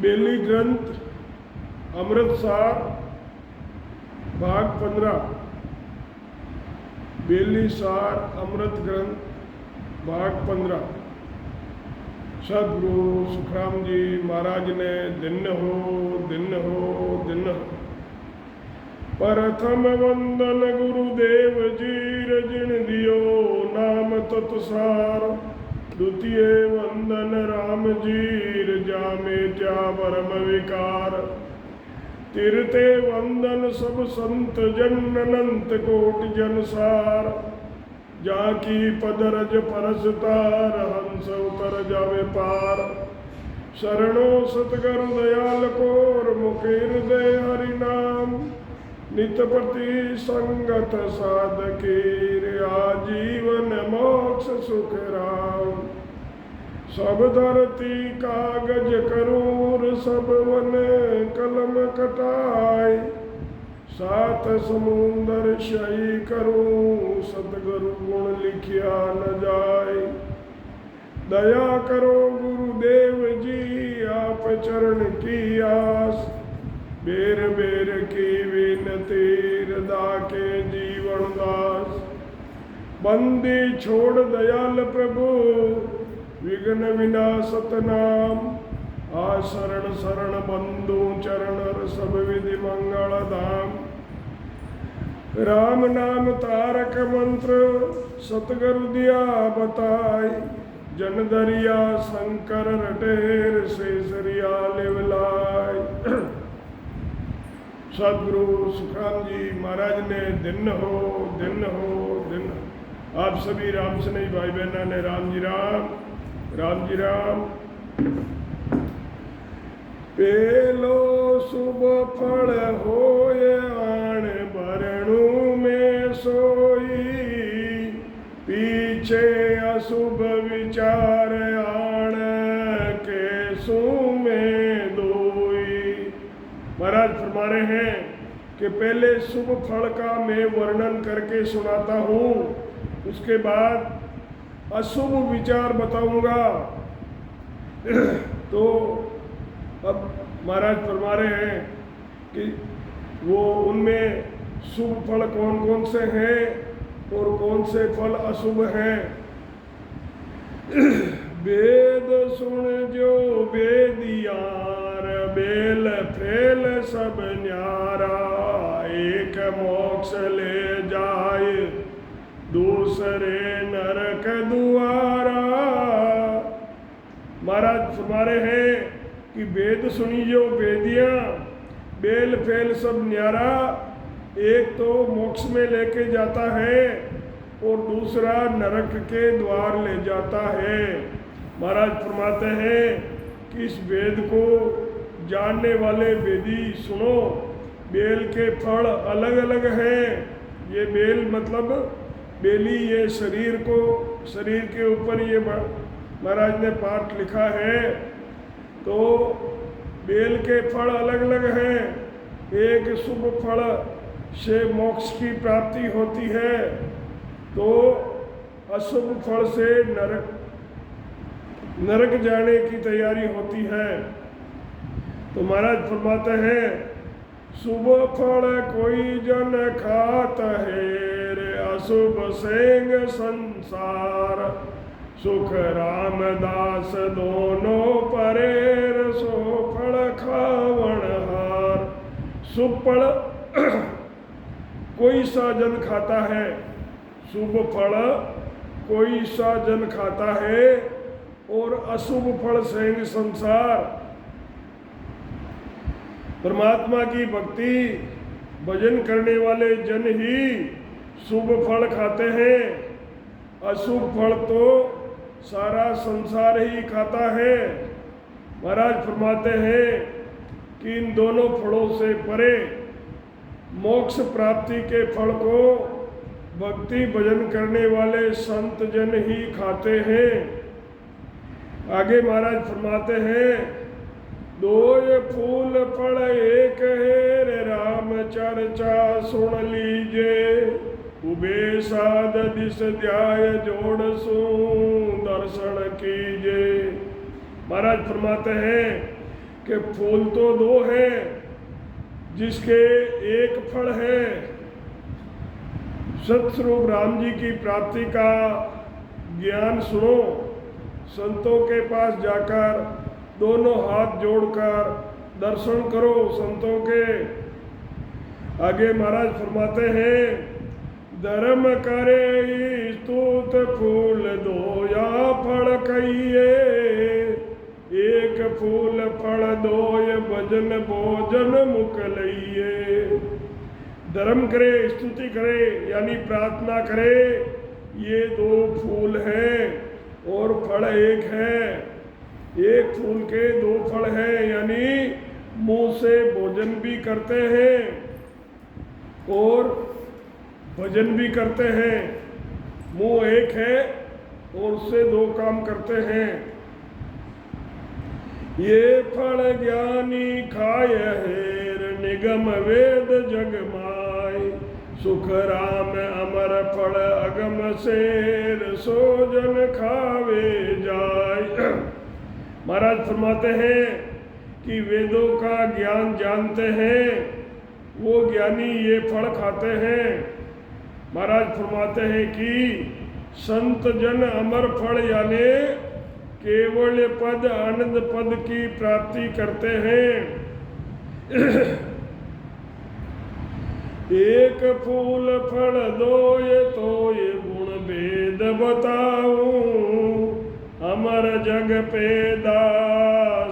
बेली ग्रंथ अमृतसार भाग 15। बेली सार अमृत ग्रंथ भाग 15। सदगुरु सुखराम जी महाराज ने दिन हो प्रथम वंदन गुरुदेव जी रजन दियो नाम तत्सार। द्वितीय वंदन राम जी जामे त्या परम विकार। तीर्थे वंदन सब संत जन अनंत कोटि जनसार। जाकी पदरज परसतार हंस उतर जावे पार। शरणो सतगुरु दयाल कोर मुखे हृदय हरि नाम। नित प्रति संगत साधकीर आजीवन मोक्ष सुख राम। सब धरती कागज करूर सब वन कलम कटाई। सात समुंदर शाही करूं सतगुरु गुण लिखिया न जाय। दया करो गुरुदेव जी आप चरण की आस। बेर बेर की विनती हृदा के जीवन दास। बंदी छोड़ दयाल प्रभु विघ्न विनाशत नाम। आ शरण शरण बंधु चरण सब विधि मंगल धाम। राम नाम तारक मंत्र सतगुरु दिया बताई। जन दरिया शंकर रटेर शेषरिया लेवलाई। सदगुरु सुखराम जी महाराज ने दिन हो। आप सभी राम स्नेही भाई बहना ने राम जी राम। पेलो शुभ फल होए आण भरणु में सोई। पीछे अशुभ विचार आण केसु में दोई। महाराज फरमा रहे हैं कि पहले शुभ फल का मैं वर्णन करके सुनाता हूँ, उसके बाद अशुभ विचार बताऊंगा। तो अब महाराज फरमा रहे हैं कि वो उनमें शुभ फल कौन कौन से हैं और कौन से फल अशुभ हैं। वेद सुन जो वेदियार बेल फेल सब न्यारा। एक मोक्ष ले जाए दूसरे नरक दुआरा। महाराज फरमा रहे हैं कि वेद सुनी जो वेदियाँ बेल फेल सब न्यारा। एक तो मोक्ष में लेके जाता है और दूसरा नरक के द्वार ले जाता है। महाराज फरमाते हैं कि इस वेद को जानने वाले वेदी सुनो। बेल के फल अलग अलग हैं। ये बेल मतलब बेली, ये शरीर के ऊपर ये महाराज ने पाठ लिखा है। तो बेल के फल अलग अलग हैं। एक शुभ फल से मोक्ष की प्राप्ति होती है, तो अशुभ फल से नरक जाने की तैयारी होती है। तो महाराज फरमाते हैं शुभ फल कोई जन खात है रे अशुभ सेंग संसार। सुख रामदास दोनों परेर सो फल खावण हार। शुभ फल कोई सा जन खाता है, शुभ फल कोई सा जन खाता है और अशुभ फल सेंग संसार। परमात्मा की भक्ति भजन करने वाले जन ही शुभ फल खाते हैं। अशुभ फल तो सारा संसार ही खाता है। महाराज फरमाते हैं कि इन दोनों फलों से परे मोक्ष प्राप्ति के फल को भक्ति भजन करने वाले संत जन ही खाते हैं। आगे महाराज फरमाते हैं दो फूल फल एक है रे राम चर्चा सुन लीजे। उबे साध दिस ध्याय जोड़ सो दर्शन कीजे। महाराज फरमाते हैं कि फूल तो दो हैं जिसके एक फल है। सतस्वरूप राम जी की प्राप्ति का ज्ञान सुनो, संतों के पास जाकर दोनों हाथ जोड़कर दर्शन करो संतों के। आगे महाराज फरमाते हैं, धर्म करे स्तुत फूल दो या फल कहिए, एक फूल फल दो ये भजन भोजन मुख लइए। धर्म करे, स्तुति करे यानी प्रार्थना करे, ये दो फूल हैं और फल एक है। एक फूल के दो फल हैं, यानी मुंह से भोजन भी करते हैं और भजन भी करते हैं। मुंह एक है और उससे दो काम करते हैं। ये फल ज्ञानी खाय हेर, निगम वेद जग माय, सुख राम अमर फल अगम सेर, सो जन खावे जाय। महाराज फरमाते हैं कि वेदों का ज्ञान जानते हैं वो ज्ञानी ये फल खाते हैं। महाराज फरमाते हैं कि संत जन अमर फल यानी केवल पद आनंद पद की प्राप्ति करते हैं। एक फूल फल दो ये तो ये गुण भेद बताऊं, अमर जग पेदा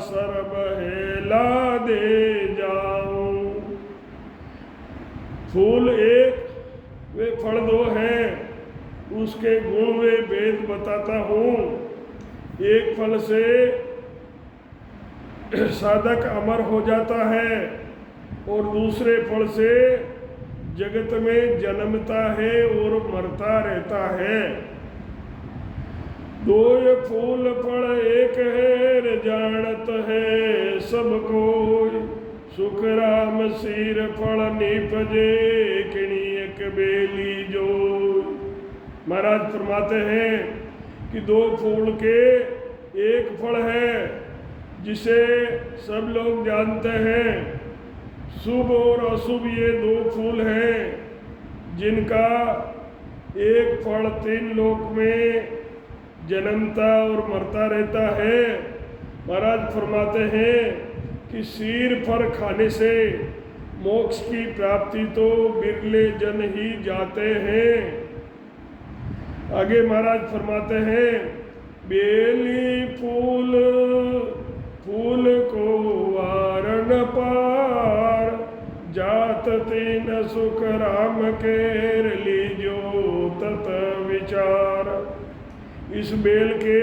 सर्व हेला दे जाऊं। फूल एक वे फल दो हैं, उसके गुण वे भेद बताता हूँ। एक फल से साधक अमर हो जाता है और दूसरे फल से जगत में जन्मता है और मरता रहता है। दो ये फूल फल एक है जानत है सब कोई, सुख राम सिर फल निपजे किणी एक बेली जो। महाराज फरमाते हैं कि दो फूल के एक फल है जिसे सब लोग जानते हैं। शुभ और अशुभ ये दो फूल हैं जिनका एक फल तीन लोक में जन्मता और मरता रहता है। महाराज फरमाते हैं कि शीर फल खाने से मोक्ष की प्राप्ति तो बिरले जन ही जाते हैं। आगे महाराज फरमाते हैं, बेली फूल फूल को वारण पार, जात तीन सुख राम केर लीजो तत विचार। इस बेल के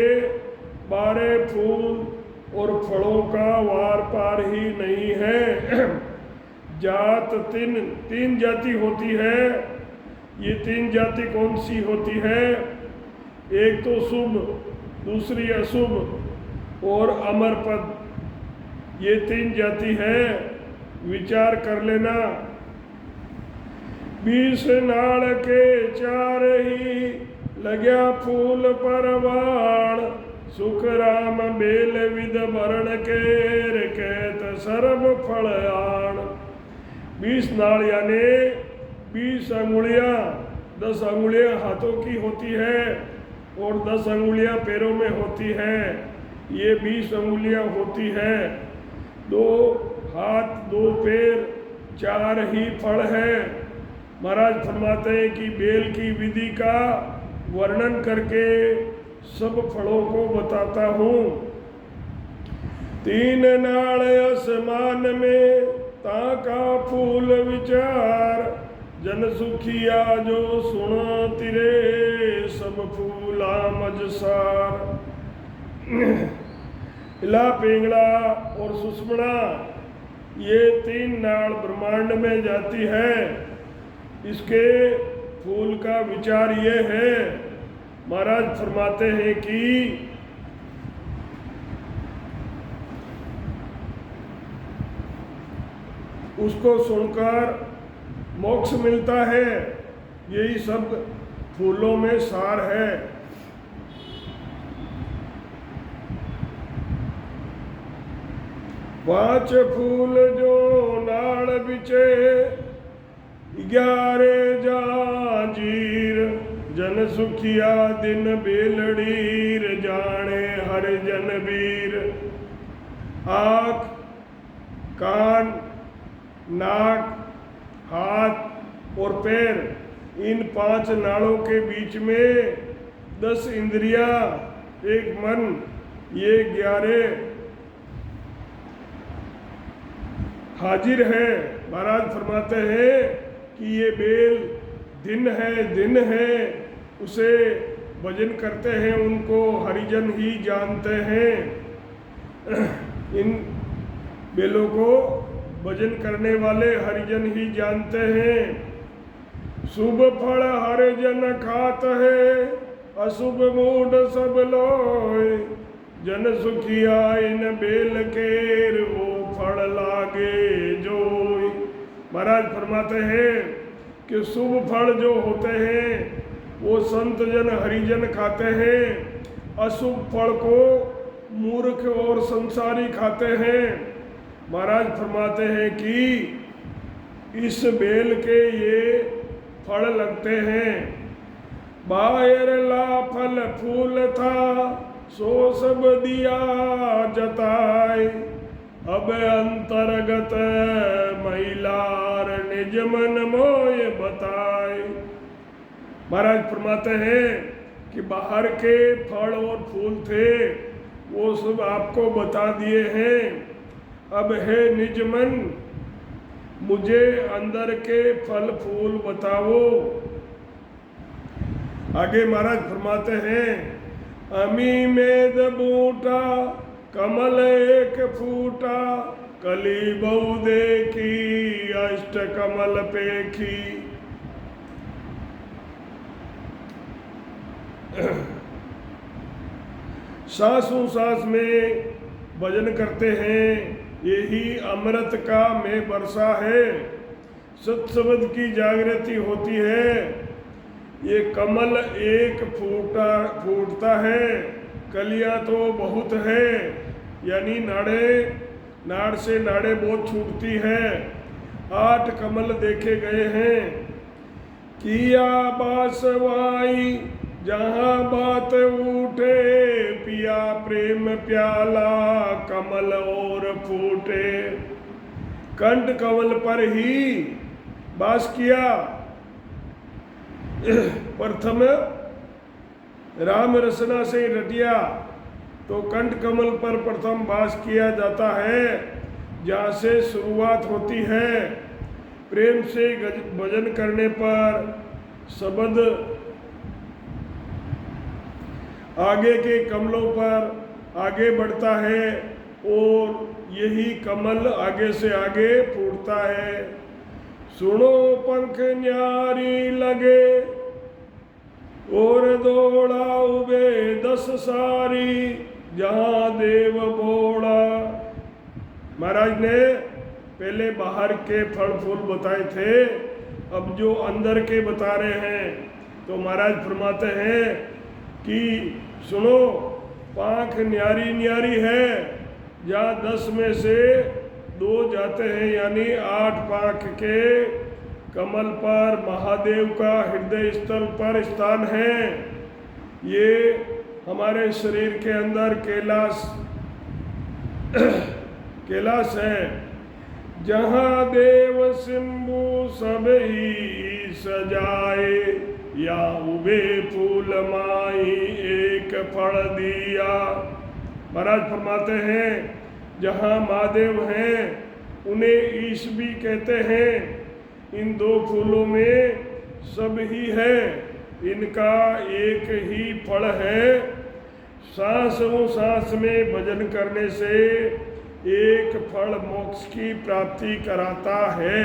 12 फूल और फलों का वार पार ही नहीं है। जात तीन जाति होती है। ये तीन जाति कौन सी होती है? एक तो शुभ, दूसरी अशुभ और अमर पद, ये तीन जाति है। विचार कर लेना। 20 नाड़ के 4 ही लग्या फूल परवाण, सुख राम बेल विद वरण केर कहत सर्व फल आण। 20 नाड़ यानी 20 अंगुलियाँ, 10 अंगुलियाँ हाथों की होती है और 10 अंगुलियाँ पैरों में होती है। ये 20 अंगुलियाँ होती है। 2 हाथ 2 पैर 4 ही फल है। महाराज फरमाते हैं कि बेल की विधि का वर्णन करके सब फलों को बताता हूँ। 3 नाड़ आसमान में ताका फूल विचार, जन सुखिया जो सुन तिरे सब फूला मजसार। इला पिंगला और सुषमणा ये 3 नाड़ ब्रह्मांड में जाती है। इसके फूल का विचार ये है। महाराज फरमाते हैं कि उसको सुनकर मोक्ष मिलता है। यही सब फूलों में सार है। पांच फूल जो नाड़ बिचे 11 जांजीर जन सुखिया दिन बेलड़ीर जाने हर जन वीर। आँख, कान, नाक, हाथ और पैर, इन 5 नाड़ों के बीच में 10 इंद्रियां, एक मन, ये 11 हाजिर है। महाराज फरमाते हैं कि ये बेल दिन है, उसे भजन करते हैं, उनको हरिजन ही जानते हैं। इन बेलों को भजन करने वाले हरिजन ही जानते हैं। शुभ फल हरिजन खात है, अशुभ मूड सब लोय जन सुखिया इन बेल केर वो फल लागे जोय। महाराज फरमाते हैं कि शुभ फल जो होते हैं वो संत जन हरिजन खाते हैं, अशुभ फल को मूर्ख और संसारी खाते हैं। महाराज फरमाते हैं कि इस बेल के ये फल लगते हैं। बाहर ला फल फूल था सो सब दिया जताए, अब अंतर्गत महिलार निज मन मोय बताए। महाराज फरमाते हैं कि बाहर के फल और फूल थे वो सब आपको बता दिए हैं। अब है निज मन, मुझे अंदर के फल फूल बताओ। आगे महाराज फरमाते हैं अमी मेद बूटा कमल एक फूटा, कली बहु देखी अष्ट कमल पेखी। सांसों सांस में भजन करते हैं, यही अमृत का में वर्षा है। सत्सबद की जागृति होती है। ये कमल एक फूटता है, कलियां तो बहुत है, यानी नाड़ से नाड़े बहुत छूटती है। 8 कमल देखे गए हैं। किया बासवाई जहाँ बात उठे, पिया प्रेम प्याला कमल और फूटे। कंठ कमल पर ही वास किया। प्रथम राम रसना से रटिया तो कंठ कमल पर प्रथम वास किया जाता है, जहाँ से शुरुआत होती है। प्रेम से भजन करने पर शब्द आगे के कमलों पर आगे बढ़ता है और यही कमल आगे से आगे फूटता है। सुनो पंख न्यारी लगे और दौड़ा उबे 10 सारी, जहाँ देव बोड़ा। महाराज ने पहले बाहर के फल फूल बताए थे, अब जो अंदर के बता रहे हैं। तो महाराज फरमाते हैं कि सुनो, पाँख न्यारी न्यारी है, जहाँ 10 में से 2 जाते हैं, यानी 8 पाँख के कमल पर महादेव का हृदय स्थल पर स्थान है। ये हमारे शरीर के अंदर कैलाश है, जहाँ देव सिंबु सब ही सजाए, या उबे फूल माई एक फल दिया। महाराज फरमाते हैं जहाँ महादेव हैं उन्हें ईश भी कहते हैं। इन 2 फूलों में सब ही है, इनका एक ही फल है। सांसों सांस में भजन करने से एक फल मोक्ष की प्राप्ति कराता है।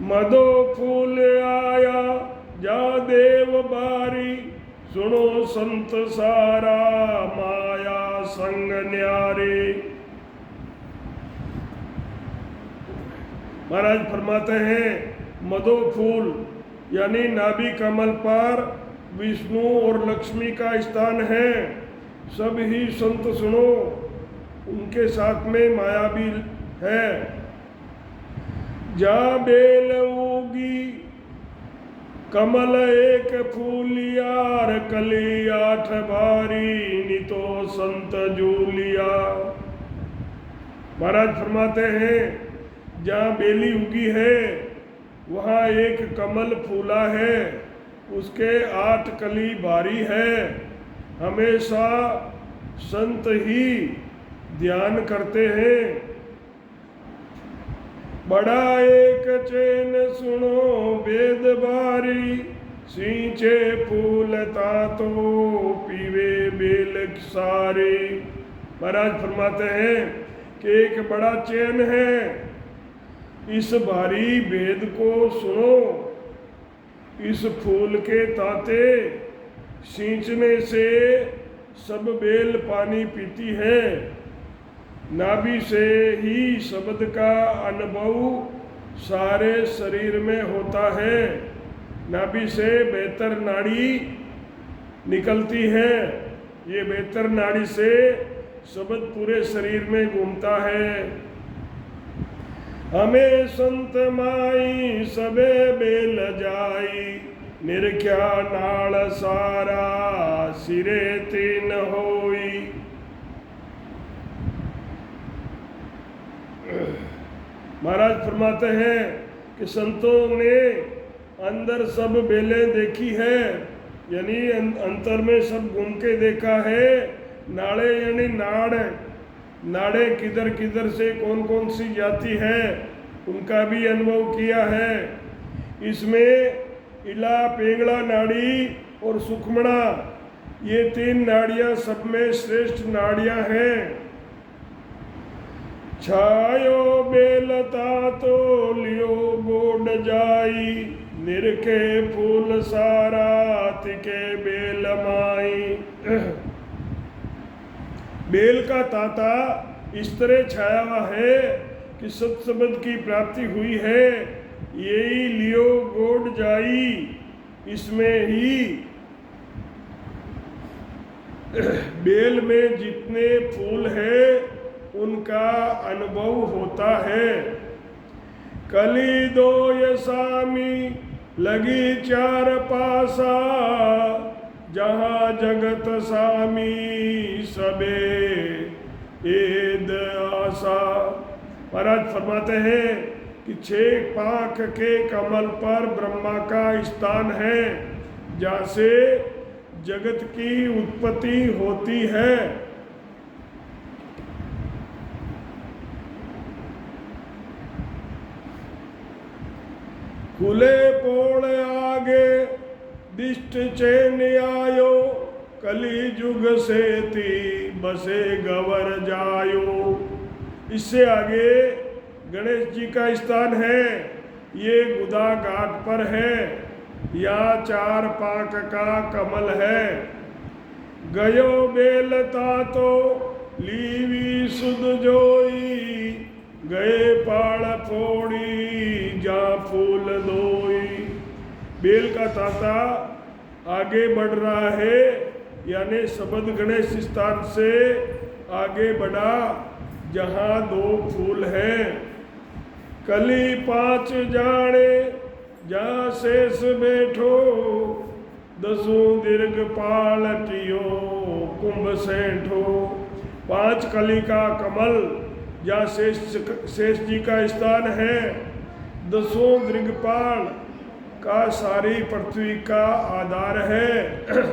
मदो फूल आया जा देव बारी, सुनो संत सारा माया संग न्यारी। महाराज फरमाते हैं मदो फूल यानी नाभि कमल पर विष्णु और लक्ष्मी का स्थान है। सब ही संत सुनो, उनके साथ में माया भी है। जा बेल उगी कमल एक फूलियार, कली आठ बारी नितो संत जूलिया। महाराज फरमाते हैं जहाँ बेली उगी है वहाँ एक कमल फूला है, उसके 8 कली बारी है। हमेशा संत ही ध्यान करते हैं। बड़ा एक चैन सुनो वेद बारी, सींचे फूल तातो पीवे बेल सारी। महाराज फरमाते हैं कि एक बड़ा चैन है, इस बारी वेद को सुनो, इस फूल के ताते सींचने से सब बेल पानी पीती है। नाभि से ही शब्द का अनुभव सारे शरीर में होता है। नाभि से बेहतर नाड़ी निकलती है, ये बेहतर नाड़ी से शब्द पूरे शरीर में घूमता है। हमें संत माई सबे बेल जाई, निरख्या नाल सारा सिरे तीन होई। महाराज फरमाते हैं कि संतों ने अंदर सब बेलें देखी है, यानी अंतर में सब घूम के देखा है। नाड़े यानी नाड़, नाड़े किधर किधर से कौन कौन सी जाती है उनका भी अनुभव किया है। इसमें इला, पेंगड़ा नाड़ी और सुखमणा, ये 3 नाड़ियाँ सब में श्रेष्ठ नाड़ियाँ हैं। छायो बेलता तो लियो गोड जाई, निरखे फूल सारा तिके बेल माई। बेल का ताता इस तरह छाया हुआ है कि सत्संबंध की प्राप्ति हुई है। यही लियो गोड जाई, इसमें ही बेल में जितने फूल है उनका अनुभव होता है। कली दो ये सामी लगी 4 पासा, जहाँ जगत सामी सबे एद आशा। महाराज फरमाते हैं कि 6 पाख के कमल पर ब्रह्मा का स्थान है, जहाँ से जगत की उत्पत्ति होती है। खुले पोड़ आगे दिष्ट चैन आयो, कली जुग से ती बसे गवर जायो। इससे आगे गणेश जी का स्थान है, ये गुदा घाट पर है। यहाँ 4 पाक का कमल है। गयो बेलता तो लीवी सुध जोई, गए पाड़ फोड़ी जा फूल दोई। बेल का ताता आगे बढ़ रहा है, यानी शब्द गणेश स्थान से आगे बढ़ा जहाँ 2 फूल हैं। कली 5 जाने जहाँ शेष बैठो, 10 दीर्घ पाल टियो कुंभ सेठो। 5 कली का कमल जहाँ शेष जी का स्थान है, 10 दीर्घपाल का सारी पृथ्वी का आधार है।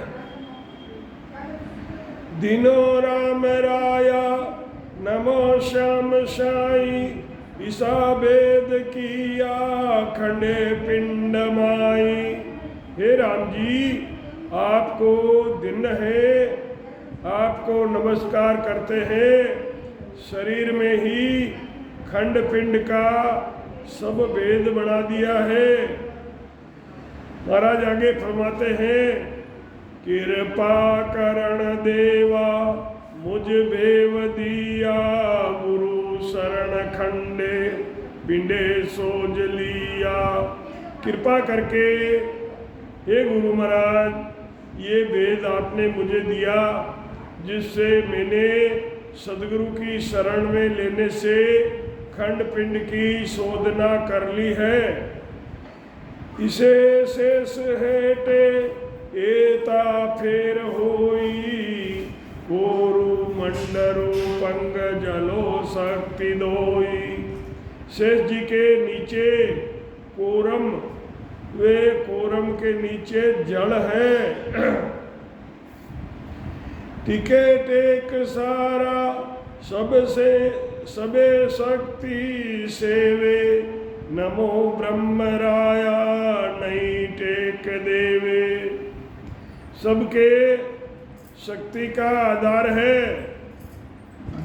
दिनो राम राया नमो श्याम साई, ईसा वेद किया खंडे पिंड माई। हे राम जी, आपको दिन है, आपको नमस्कार करते हैं। शरीर में ही खंड पिंड का सब भेद बना दिया है। महाराज आगे फरमाते हैं, कृपा करण देवा मुझ भेव दिया, गुरु शरण खंडे पिंडे सोज लिया। कृपा करके हे गुरु महाराज, ये वेद आपने मुझे दिया जिससे मैंने सदगुरु की शरण में लेने से खंड पिंड की शोधना कर ली है। इसे शेष हेटे एता फेर होई, कोरु मंडरु पंग जलो शक्ति दोई। शेष जी के नीचे कोरम, वे कोरम के नीचे जल है। टिके टेक सारा सबसे सबे शक्ति सेवे, नमो ब्रह्म राया नहीं टेक देवे। सबके शक्ति का आधार है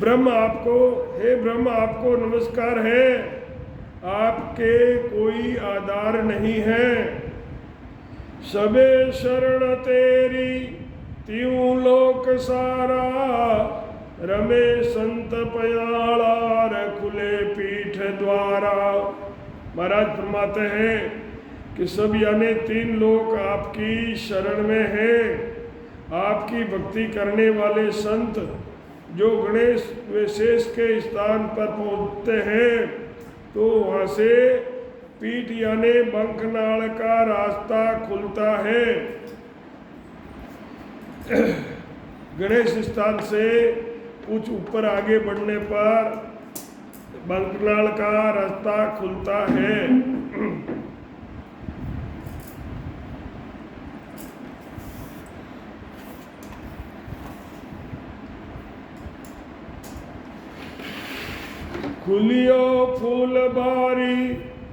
ब्रह्म। आपको, हे ब्रह्म आपको नमस्कार है, आपके कोई आधार नहीं है। सबे शरण तेरी त्यों लोक सारा, रमे संत पयाला रखुले पीठ द्वारा। महाराज फरमाते हैं कि सब यानी 3 लोक आपकी शरण में हैं। आपकी भक्ति करने वाले संत जो गणेश विशेष के स्थान पर पहुँचते हैं तो वहाँ से पीठ यानी बंकनाल का रास्ता खुलता है। गणेश स्थान से कुछ ऊपर आगे बढ़ने पर बंकनाल का रास्ता खुलता है। खुलियो फूल बारी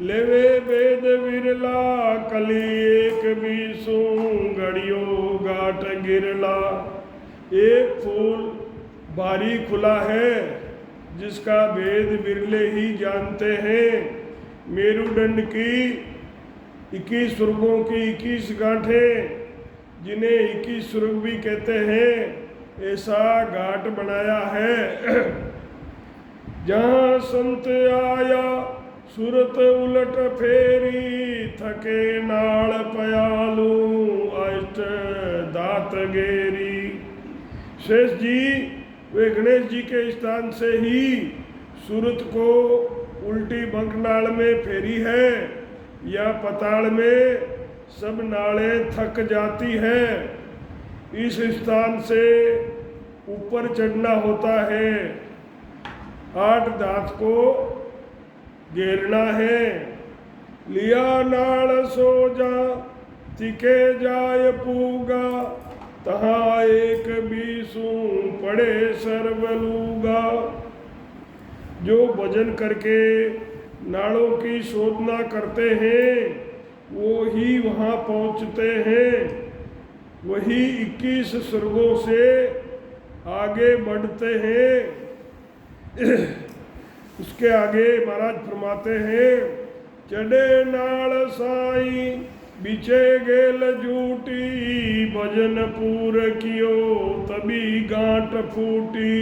लेवे वेद विरला, कली एक बीसू गड़ियो गाट गिरला। एक फूल बारी खुला है जिसका वेद बिरले ही जानते हैं। मेरुदंड की 21 सुर्गों की 21 गांठें, जिन्हें 21 सुर्ग भी कहते हैं, ऐसा घाट बनाया है। जहाँ संत आया सूरत उलट फेरी, थके नाल पयालू अष्ट दात गेरी। शेष जी वे गणेश जी के स्थान से ही सूरत को उल्टी बंकनाल में फेरी है, या पताल में सब नालें थक जाती हैं। इस स्थान से ऊपर चढ़ना होता है, 8 दांत को घेरना है। लिया नाल सो जा तिके जाय पूगा, तहाँ एक बीसू पड़े सर्वलूगा। जो भजन करके नालों की शोधना करते हैं वो ही वहाँ पहुँचते हैं। वही 21 स्वर्गों से आगे बढ़ते हैं। उसके आगे महाराज फरमाते हैं, चढ़े नाल साई बिछे गेल जूटी, भजन पूर कियो तभी गांठ फूटी।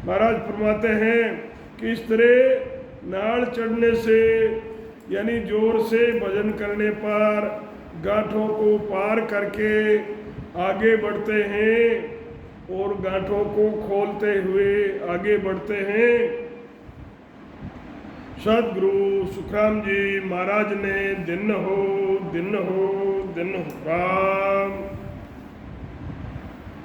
महाराज फरमाते हैं कि इस तरह नाल चढ़ने से यानी जोर से भजन करने पर गांठों को पार करके आगे बढ़ते हैं और गांठों को खोलते हुए आगे बढ़ते हैं। सदगुरु सुखराम जी महाराज ने दिन हो दिन हो दिन हो राम।